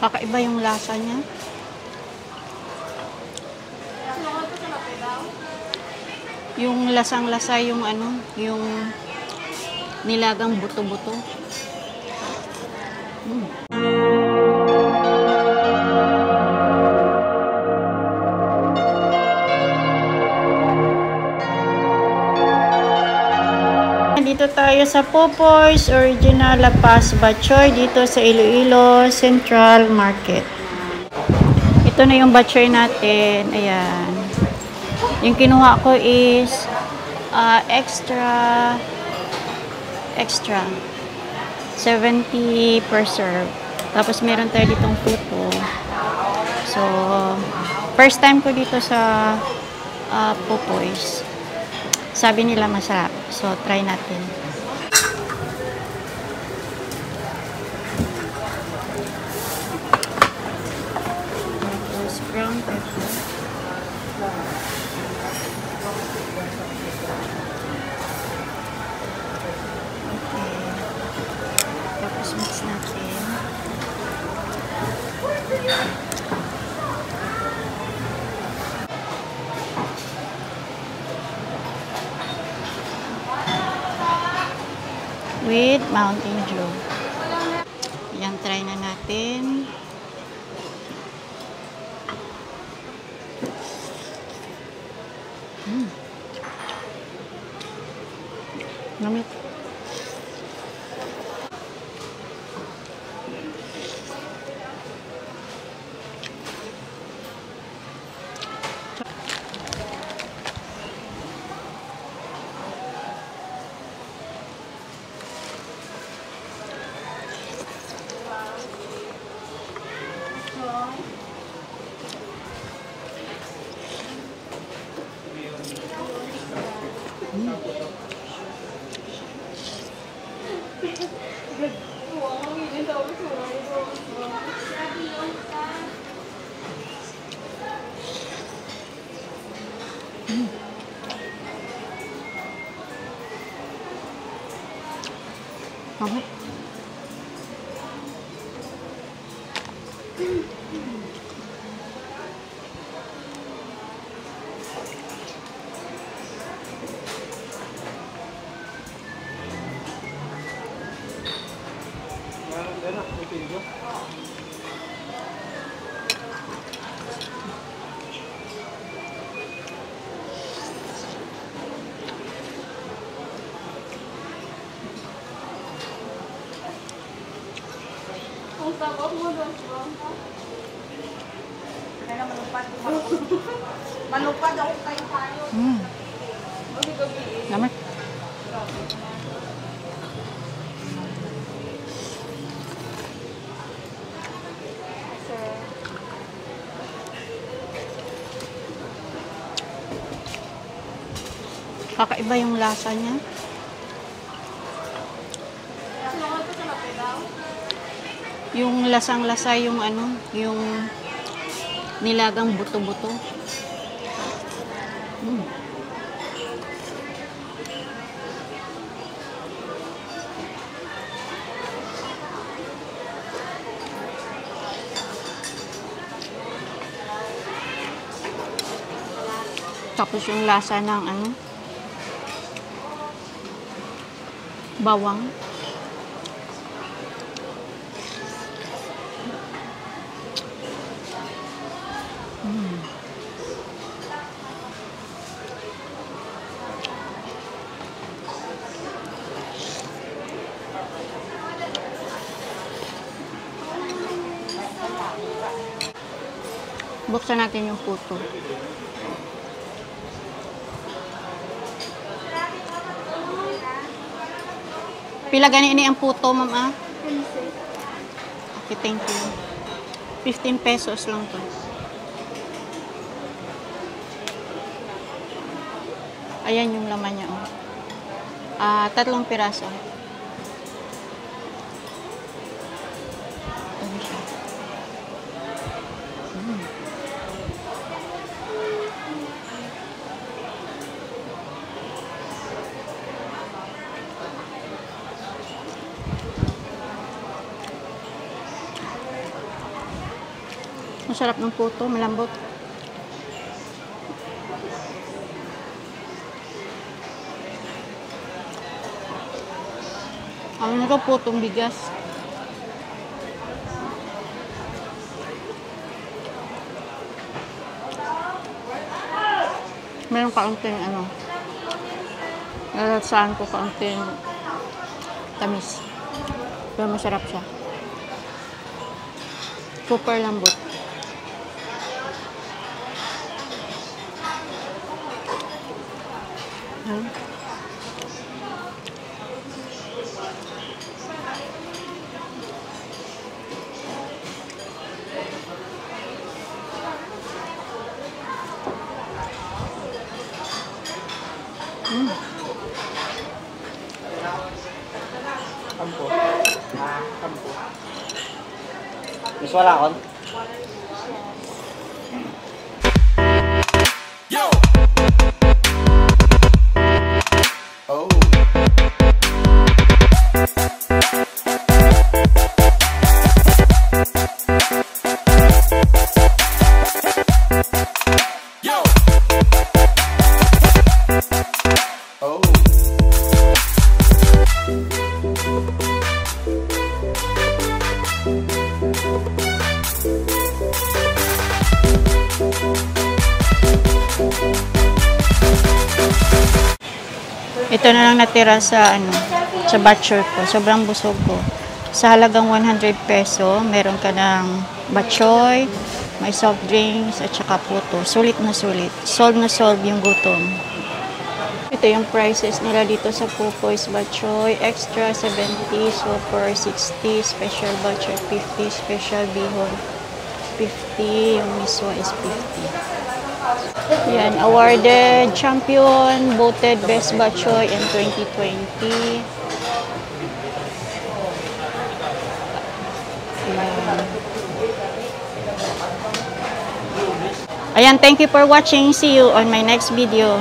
Kakaiba yung lasa niya. Yung lasang-lasa yung ano, yung nilagang buto-buto. Dito tayo sa Popoy's Original La Paz Batchoy dito sa Iloilo Central Market. Ito na yung batchoy natin. Ayan. Yung kinuha ko is extra 70 per serve. Tapos meron tayo ditong puto. So, first time ko dito sa Popoy's. Sabi nila masarap. So, try natin. Tapos, brown pepper. Okay. Tapos, mix natin. With Mountain Dew. Yan, try na natin. Lamig. Manupad ako kayo tayo. Lamig. Kakaiba yung lasa niya. Yung lasang-lasa yung ano, yung nilagang buto-buto. Tapos yung lasa ng ano, bawang. Buksan natin yung puto. Pila gani ini ang puto, ma'am, ah? Okay, thank you. 15 pesos lang to. Ayan yung laman niya, oh. 3 piraso. Ito siya. Masarap ng puto, malambot. Ang nito putong bigas. Meron kaunting ano. Nalasaan ko kaunting tamis. Pero masarap siya. Super lambot. Kampo. Kampo. Mas wala kon? Yo! Oh. Yo! Oh. Ito na lang natira sa sa batchoy ko. Sobrang busog ko. Sa halagang 100 peso, meron ka ng batchoy, may soft drinks, at saka puto. Sulit na sulit. Solve na solve yung gutom. Ito yung prices nila dito sa Pupoy's Batchoy. Extra 70, super 60, special batchoy 50, special bihon 50, yung miswa is 50. Yan, awarded champion, voted best batchoy in 2020. Ayan, thank you for watching. See you on my next video.